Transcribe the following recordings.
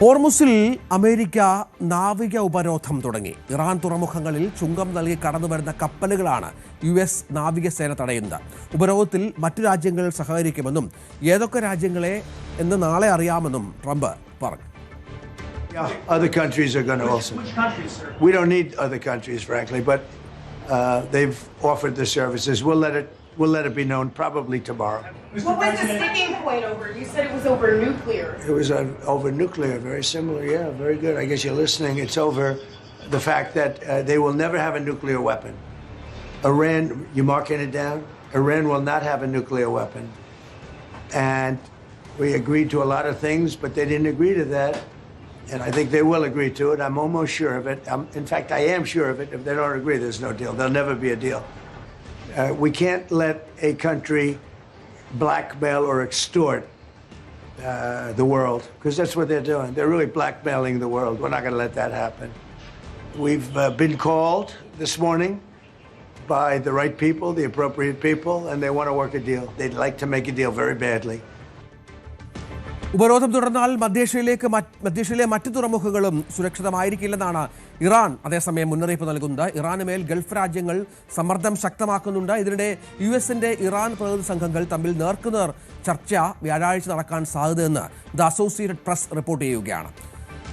ഹോർമുസിൽ America നാവിക ഉപരോധം തുടങ്ങി. ഇറാൻ തുറമുഖങ്ങളിൽ ചുങ്കം നൽകി കടന്നുവരുന്ന കപ്പലുകളാണ് US നാവികസേന തടയുന്നത്. ഉപരോധത്തിൽ മറ്റു രാജ്യങ്ങൾ സഹകരിക്കുമെന്നും ഏതൊക്കെ രാജ്യങ്ങളെ എന്ന് നാളെ അറിയാമെന്നും ട്രംപ് പറഞ്ഞു. Other countries are going to also. We don't need other countries, frankly, but they've offered the services. We'll let it be known probably tomorrow. What was the sticking point over? You said it was over nuclear. It was over nuclear, very similar. Yeah, very good. I guess you're listening. It's over the fact that they will never have a nuclear weapon. Iran, you marking it down? Iran will not have a nuclear weapon. And we agreed to a lot of things, but they didn't agree to that. And I think they will agree to it. I'm almost sure of it. In fact, I am sure of it. If they don't agree, there's no deal. There'll never be a deal. We can't let a country blackmail or extort the world, because that's what they're doing. They're really blackmailing the world. We're not going to let that happen. We've been called this morning by the right people, the appropriate people, and they want to work a deal. They'd like to make a deal very badly. ഉപരോധം തുടർന്നാൽ മധ്യേഷ്യയിലെ മറ്റു തുറമുഖങ്ങളും സുരക്ഷിതമായിരിക്കില്ലെന്നാണ് Iran അതേസമയം മുന്നറിയിപ്പ് നൽകുന്നത്. ഇറാന് മേൽ Gulf രാജ്യങ്ങൾ സമ്മർദ്ദം ശക്തമാക്കുന്നുണ്ട്. ഇതിനിടെ US-ന്റെ ഇറാൻ പ്രതിനിധി സംഘങ്ങൾ തമ്മിൽ നേർക്കുനേർ ചർച്ച വ്യാഴാഴ്ച നടക്കാൻ സാധ്യതയെന്ന് ദ അസോസിയേറ്റഡ് പ്രസ് റിപ്പോർട്ട് ചെയ്യുകയാണ്.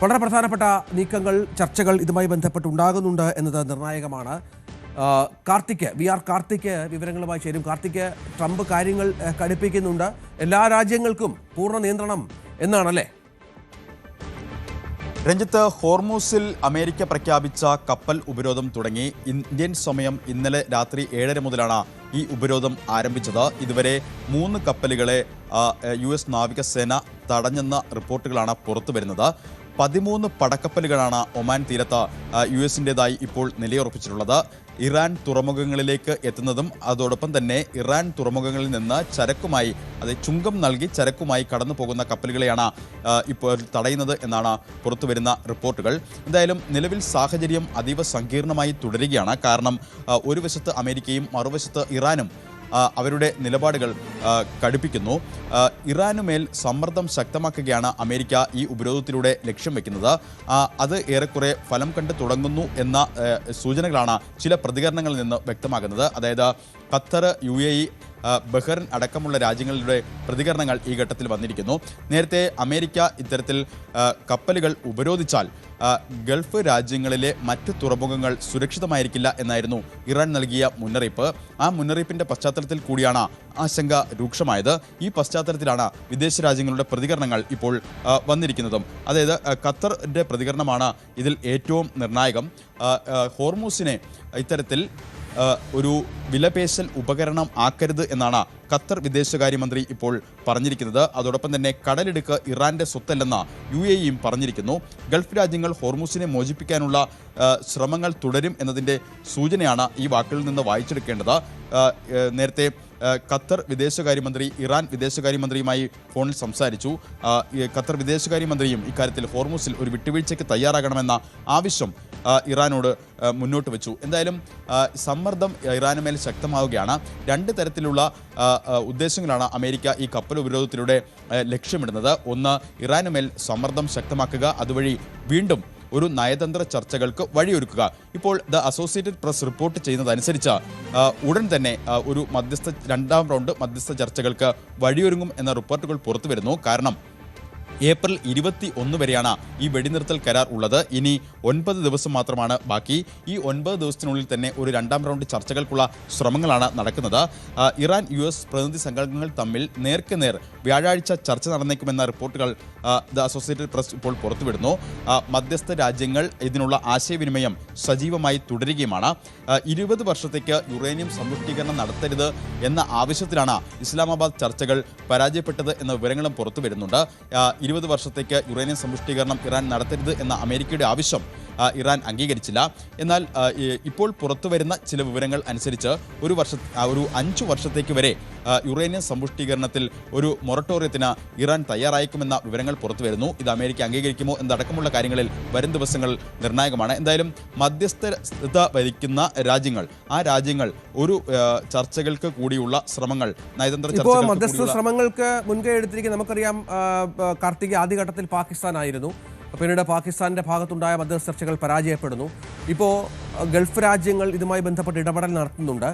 വളരെ പ്രധാനപ്പെട്ട നീക്കങ്ങൾ, ചർച്ചകൾ ഇതുമായി ബന്ധപ്പെട്ടുണ്ടാകുന്നുണ്ട് എന്നത് നിർണായകമാണ്. കാർത്തിക് വിവരങ്ങളുമായി ചേരും. കാർത്തിക്, ട്രംപ് കാര്യങ്ങൾ കടുപ്പിക്കുന്നുണ്ട്. എല്ലാ രാജ്യങ്ങൾക്കും പൂർണ്ണ നിയന്ത്രണം എന്നാണല്ലേ? രഞ്ജിത്ത്, ഹോർമൂസിൽ അമേരിക്ക പ്രഖ്യാപിച്ച കപ്പൽ ഉപരോധം തുടങ്ങി. ഇന്ത്യൻ സമയം ഇന്നലെ രാത്രി 7:30 മുതലാണ് ഈ ഉപരോധം ആരംഭിച്ചത്. ഇതുവരെ 3 കപ്പലുകളെ US നാവികസേന തടഞ്ഞെന്ന റിപ്പോർട്ടുകളാണ് പുറത്തു വരുന്നത്. 13 പടക്കപ്പലുകളാണ് ഒമാൻ തീരത്ത് US-ൻ്റെതായി ഇപ്പോൾ നിലയുറപ്പിച്ചിട്ടുള്ളത്. ഇറാൻ തുറമുഖങ്ങളിലേക്ക് എത്തുന്നതും അതോടൊപ്പം തന്നെ ഇറാൻ തുറമുഖങ്ങളിൽ നിന്ന് ചരക്കുമായി, ചുങ്കം നൽകി ചരക്കുമായി കടന്നു പോകുന്ന കപ്പലുകളെയാണ് ഇപ്പോൾ തടയുന്നത് എന്നാണ് പുറത്തുവരുന്ന റിപ്പോർട്ടുകൾ. എന്തായാലും നിലവിൽ സാഹചര്യം അതീവ സങ്കീർണമായി തുടരുകയാണ്. കാരണം ഒരു വശത്ത് അമേരിക്കയും മറുവശത്ത് ഇറാനും അവരുടെ നിലപാടുകൾ കടുപ്പിക്കുന്നു. ഇറാനുമേൽ സമ്മർദ്ദം ശക്തമാക്കുകയാണ് അമേരിക്ക ഈ ഉപരോധത്തിലൂടെ ലക്ഷ്യം വെക്കുന്നത്. അത് ഏറെക്കുറെ ഫലം കണ്ടു തുടങ്ങുന്നു എന്ന സൂചനകളാണ് ചില പ്രതികരണങ്ങളിൽ നിന്ന് വ്യക്തമാകുന്നത്. അതായത് ഖത്തർ, UAE, ബഹ്റൈൻ അടക്കമുള്ള രാജ്യങ്ങളുടെ പ്രതികരണങ്ങൾ ഈ ഘട്ടത്തിൽ വന്നിരിക്കുന്നു. നേരത്തെ അമേരിക്ക ഇത്തരത്തിൽ കപ്പലുകൾ ഉപരോധിച്ചാൽ ഗൾഫ് രാജ്യങ്ങളിലെ മറ്റ് തുറമുഖങ്ങൾ സുരക്ഷിതമായിരിക്കില്ല എന്നായിരുന്നു ഇറാൻ നൽകിയ മുന്നറിയിപ്പ്. ആ മുന്നറിയിപ്പിൻ്റെ പശ്ചാത്തലത്തിൽ കൂടിയാണ് ആശങ്ക രൂക്ഷമായത്. ഈ പശ്ചാത്തലത്തിലാണ് വിദേശ രാജ്യങ്ങളുടെ പ്രതികരണങ്ങൾ ഇപ്പോൾ വന്നിരിക്കുന്നതും. അതായത് ഖത്തറിൻ്റെ പ്രതികരണമാണ് ഇതിൽ ഏറ്റവും നിർണായകം. ഹോർമൂസിനെ ഇത്തരത്തിൽ ഒരു വിലപേശൽ ഉപകരണം ആക്കരുത് എന്നാണ് ഖത്തർ വിദേശകാര്യമന്ത്രി ഇപ്പോൾ പറഞ്ഞിരിക്കുന്നത്. അതോടൊപ്പം തന്നെ കടലിടുക്ക് ഇറാന്റെ സ്വത്തല്ലെന്ന് UAEയും പറഞ്ഞിരിക്കുന്നു. ഗൾഫ് രാജ്യങ്ങൾ ഹോർമൂസിനെ മോചിപ്പിക്കാനുള്ള ശ്രമങ്ങൾ തുടരും എന്നതിൻ്റെ സൂചനയാണ് ഈ വാക്കുകളിൽ നിന്ന് വായിച്ചെടുക്കേണ്ടത്. നേരത്തെ ഖത്തർ വിദേശകാര്യമന്ത്രി ഇറാൻ വിദേശകാര്യമന്ത്രിയുമായി ഫോണിൽ സംസാരിച്ചു. ഖത്തർ വിദേശകാര്യമന്ത്രിയും ഇക്കാര്യത്തിൽ ഹോർമൂസിൽ ഒരു വിട്ടുവീഴ്ചയ്ക്ക് തയ്യാറാകണമെന്ന ആവശ്യം ഇറാനോട് മുന്നോട്ട് വെച്ചു. എന്തായാലും സമ്മർദ്ദം ഇറാന് മേൽ ശക്തമാവുകയാണ്. 2 തരത്തിലുള്ള ഉദ്ദേശങ്ങളാണ് അമേരിക്ക ഈ കപ്പൽ ഉപരോധത്തിലൂടെ ലക്ഷ്യമിടുന്നത്. ഒന്ന്, ഇറാന് മേൽ സമ്മർദ്ദം ശക്തമാക്കുക, അതുവഴി വീണ്ടും ഒരു നയതന്ത്ര ചർച്ചകൾക്ക് വഴിയൊരുക്കുക. ഇപ്പോൾ ദ അസോസിയേറ്റഡ് പ്രസ് റിപ്പോർട്ട് ചെയ്യുന്നതനുസരിച്ച് ഉടൻ തന്നെ ഒരു 2ാം റൗണ്ട് മധ്യസ്ഥ ചർച്ചകൾക്ക് വഴിയൊരുങ്ങും എന്ന റിപ്പോർട്ടുകൾ പുറത്തു വരുന്നു. കാരണം ഏപ്രിൽ 21 വരെയാണ് ഈ വെടിനിർത്തൽ കരാർ ഉള്ളത്. ഇനി 9 ദിവസം മാത്രമാണ് ബാക്കി. ഈ 9 ദിവസത്തിനുള്ളിൽ തന്നെ ഒരു 2ാം റൗണ്ട് ചർച്ചകൾക്കുള്ള ശ്രമങ്ങളാണ് നടക്കുന്നത്. ഇറാൻ US പ്രതിനിധി സംഘങ്ങൾ തമ്മിൽ നേർക്കുനേർ വ്യാഴാഴ്ച ചർച്ച നടന്നേക്കുമെന്ന റിപ്പോർട്ടുകൾ ദ അസോസിയേറ്റഡ് പ്രസ് ഇപ്പോൾ പുറത്തുവിടുന്നു. മധ്യസ്ഥ രാജ്യങ്ങൾ ഇതിനുള്ള ആശയവിനിമയം സജീവമായി തുടരുകയുമാണ്. 20 വർഷത്തേക്ക് യുറേനിയം സമ്പുഷ്ടീകരണം നടത്തരുത് എന്ന ആവശ്യത്തിലാണ് ഇസ്ലാമാബാദ് ചർച്ചകൾ പരാജയപ്പെട്ടത് എന്ന വിവരങ്ങളും പുറത്തു വരുന്നുണ്ട്. 20 വർഷത്തേക്ക് യുറേനിയം സമ്പുഷ്ടീകരണം ഇറാൻ നടത്തരുത് എന്ന അമേരിക്കയുടെ ആവശ്യം ഇറാൻ അംഗീകരിച്ചില്ല. എന്നാൽ ഇപ്പോൾ പുറത്തു വരുന്ന ചില വിവരങ്ങൾ അനുസരിച്ച് ഒരു 5 വർഷത്തേക്ക് വരെ യുറേനിയം സമ്പുഷ്ടീകരണത്തിൽ ഒരു മൊറട്ടോറിയത്തിന് ഇറാൻ തയ്യാറായേക്കുമെന്ന വിവരങ്ങൾ പുറത്തു വരുന്നു. ഇത് അമേരിക്ക അംഗീകരിക്കുമോ എന്നടക്കമുള്ള കാര്യങ്ങളിൽ വരും ദിവസങ്ങൾ നിർണായകമാണ്. എന്തായാലും മധ്യസ്ഥത വഹിക്കുന്ന രാജ്യങ്ങൾ, ആ രാജ്യങ്ങൾ ഒരു ചർച്ചകൾക്ക് കൂടിയുള്ള ശ്രമങ്ങൾ, നയതന്ത്ര മധ്യസ്ഥ ശ്രമങ്ങൾക്ക് മുൻകൈ എടുത്തിരിക്കുന്ന നമുക്കറിയാം. കാർത്തിക്, ആദ്യഘട്ടത്തിൽ പാകിസ്ഥാനായിരുന്നു. പിന്നീട് പാകിസ്ഥാൻ്റെ ഭാഗത്തുണ്ടായ മധ്യസ്ഥ ചർച്ചകൾ പരാജയപ്പെടുന്നു. ഇപ്പോൾ ഗൾഫ് രാജ്യങ്ങൾ ഇതുമായി ബന്ധപ്പെട്ട് ഇടപെടൽ നടത്തുന്നുണ്ട്.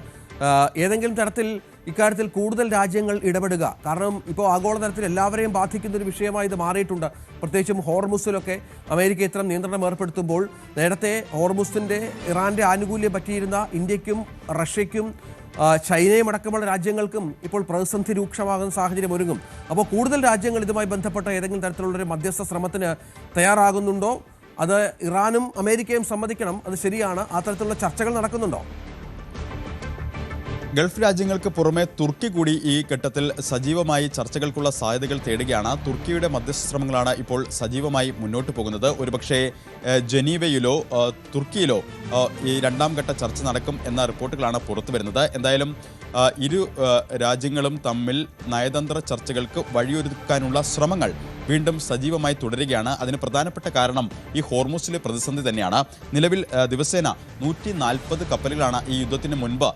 ഏതെങ്കിലും തരത്തിൽ ഇക്കാര്യത്തിൽ കൂടുതൽ രാജ്യങ്ങൾ ഇടപെടുക, കാരണം ഇപ്പോൾ ആഗോളതലത്തിൽ എല്ലാവരെയും ബാധിക്കുന്ന ഒരു വിഷയമായി ഇത് മാറിയിട്ടുണ്ട്. പ്രത്യേകിച്ചും ഹോർമുസിലൊക്കെ അമേരിക്ക ഇത്തരം നിയന്ത്രണം ഏർപ്പെടുത്തുമ്പോൾ നേരത്തെ ഹോർമുസിൻ്റെ ഇറാൻ്റെ ആനുകൂല്യം പറ്റിയിരുന്ന ഇന്ത്യക്കും റഷ്യയ്ക്കും ചൈനയും അടക്കമുള്ള രാജ്യങ്ങൾക്കും ഇപ്പോൾ പ്രതിസന്ധി രൂക്ഷമാകുന്ന സാഹചര്യം ഒരുങ്ങും. അപ്പോൾ കൂടുതൽ രാജ്യങ്ങൾ ഇതുമായി ബന്ധപ്പെട്ട ഏതെങ്കിലും തരത്തിലുള്ളൊരു മധ്യസ്ഥ ശ്രമത്തിന് തയ്യാറാകുന്നുണ്ടോ? അത് ഇറാനും അമേരിക്കയും സമ്മതിക്കണം, അത് ശരിയാണ്. ആ തരത്തിലുള്ള ചർച്ചകൾ നടക്കുന്നുണ്ടോ? ഗൾഫ് രാജ്യങ്ങൾക്ക് പുറമെ തുർക്കി കൂടി ഈ ഘട്ടത്തിൽ സജീവമായി ചർച്ചകൾക്കുള്ള സാധ്യതകൾ തേടുകയാണ്. തുർക്കിയുടെ മധ്യസ്ഥ ശ്രമങ്ങളാണ് ഇപ്പോൾ സജീവമായി മുന്നോട്ട് പോകുന്നത്. ഒരുപക്ഷേ ജനീവയിലോ തുർക്കിയിലോ ഈ രണ്ടാം ഘട്ട ചർച്ച നടക്കും എന്ന റിപ്പോർട്ടുകളാണ് പുറത്തു വരുന്നത്. എന്തായാലും ഇരു രാജ്യങ്ങളും തമ്മിൽ നയതന്ത്ര ചർച്ചകൾക്ക് വഴിയൊരുക്കാനുള്ള ശ്രമങ്ങൾ വീണ്ടും സജീവമായി തുടരുകയാണ്. അതിന് പ്രധാനപ്പെട്ട കാരണം ഈ ഹോർമുസിലെ പ്രതിസന്ധി തന്നെയാണ്. നിലവിൽ ദിവസേന 140 കപ്പലുകളാണ് ഈ യുദ്ധത്തിന് മുൻപ്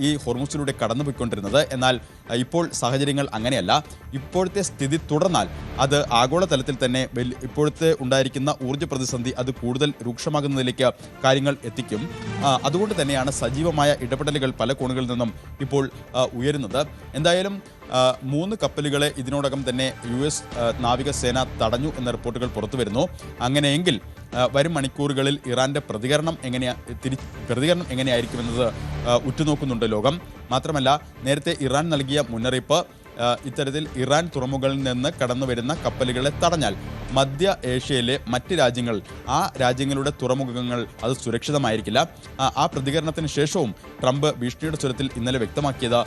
ഈ ഹോർമുസിലൂടെ കടന്നുപോയിക്കൊണ്ടിരുന്നത്. എന്നാൽ ഇപ്പോൾ സാഹചര്യങ്ങൾ അങ്ങനെയല്ല. ഇപ്പോഴത്തെ സ്ഥിതി തുടർന്നാൽ അത് ആഗോളതലത്തിൽ തന്നെ ഇപ്പോഴത്തെ ഉണ്ടായിരിക്കുന്ന ഊർജ്ജ പ്രതിസന്ധി അത് കൂടുതൽ രൂക്ഷമാകുന്നതിലേക്ക് കാര്യങ്ങൾ എത്തിക്കും. അതുകൊണ്ട് തന്നെയാണ് സജീവമായ ഇടപെടലുകൾ പല കോണുകളിൽ നിന്നും ഇപ്പോൾ ഉയരുന്നത്. എന്തായാലും 3 കപ്പലുകളെ ഇതിനോടകം തന്നെ US നാവികസേന തടഞ്ഞു എന്ന റിപ്പോർട്ടുകൾ പുറത്തു വരുന്നു. അങ്ങനെയെങ്കിൽ വരും മണിക്കൂറുകളിൽ ഇറാൻ്റെ പ്രതികരണം എങ്ങനെയായിരിക്കുമെന്നത് ഉറ്റുനോക്കുന്നുണ്ട് ലോകം. മാത്രമല്ല, നേരത്തെ ഇറാൻ നൽകിയ മുന്നറിയിപ്പ് ഇത്തരത്തിൽ ഇറാൻ തുറമുഖങ്ങളിൽ നിന്ന് കടന്നു വരുന്ന കപ്പലുകളെ തടഞ്ഞാൽ മധ്യ ഏഷ്യയിലെ മറ്റ് രാജ്യങ്ങൾ ആ രാജ്യങ്ങളുടെ തുറമുഖങ്ങൾ അത് സുരക്ഷിതമായിരിക്കില്ല. ആ പ്രതികരണത്തിന് ശേഷവും ട്രംപ് ഭീഷണിയുടെ സ്വരത്തിൽ ഇന്നലെ വ്യക്തമാക്കിയത്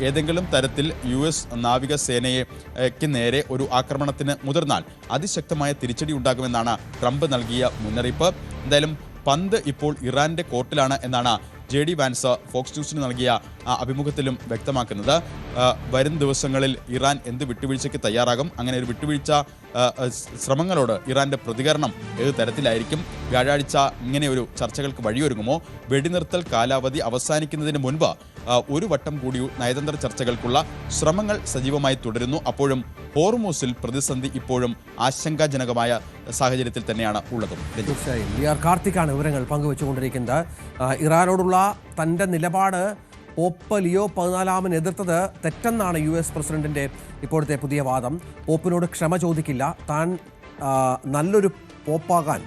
ഏതെങ്കിലും തരത്തിൽ US നാവികസേനയ്ക്ക് നേരെ ഒരു ആക്രമണത്തിന് മുതിർന്നാൽ അതിശക്തമായ തിരിച്ചടി ഉണ്ടാകുമെന്നാണ് ട്രംപ് നൽകിയ മുന്നറിയിപ്പ്. എന്തായാലും പന്ത് ഇപ്പോൾ ഇറാൻ്റെ കോർട്ടിലാണ് എന്നാണ് JD വാൻസ് ഫോക്സ് ന്യൂസിന് നൽകിയ അഭിമുഖത്തിലും വ്യക്തമാക്കുന്നത്. വരും ദിവസങ്ങളിൽ ഇറാൻ എന്ത് വിട്ടുവീഴ്ചയ്ക്ക് തയ്യാറാകും, അങ്ങനെ ഒരു വിട്ടുവീഴ്ച ശ്രമങ്ങളോട് ഇറാൻ്റെ പ്രതികരണം ഏത് തരത്തിലായിരിക്കും, വ്യാഴാഴ്ച ഇങ്ങനെയൊരു ചർച്ചകൾക്ക് വഴിയൊരുങ്ങുമോ, വെടിനിർത്തൽ കാലാവധി അവസാനിക്കുന്നതിന് മുൻപ് ഒരു വട്ടം കൂടി നയതന്ത്ര ചർച്ചകൾക്കുള്ള ശ്രമങ്ങൾ സജീവമായി തുടരുന്നു. അപ്പോഴും ഹോർമുസിൽ പ്രതിസന്ധി ഇപ്പോഴും ആശങ്കാജനകമായ സാഹചര്യത്തിൽ തന്നെയാണ് ഉള്ളത്. തീർച്ചയായും കാർത്തിക്കാണ് വിവരങ്ങൾ പങ്കുവെച്ചുകൊണ്ടിരിക്കുന്നത്. ഇറാനോടുള്ള തൻ്റെ നിലപാട് പോപ്പ് ലിയോ 14 എതിർത്തത് തെറ്റെന്നാണ് US പ്രസിഡന്റിൻ്റെ ഇപ്പോഴത്തെ പുതിയ വാദം. പോപ്പിനോട് ക്ഷമ ചോദിക്കില്ല, താൻ നല്ലൊരു പോപ്പാകാൻ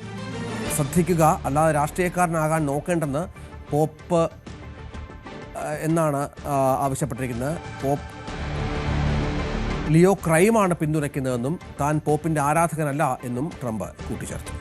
ശ്രദ്ധിക്കുക, അല്ലാതെ രാഷ്ട്രീയക്കാരനാകാൻ നോക്കേണ്ടെന്ന് പോപ്പ് എന്നാണ് ആവശ്യപ്പെട്ടിരിക്കുന്നത്. പോപ്പ് ലിയോ ക്രൈമാണ് പിന്തുണയ്ക്കുന്നതെന്നും താൻ പോപ്പിൻ്റെ ആരാധകനല്ല എന്നും ട്രംപ് കൂട്ടിച്ചേർത്തു.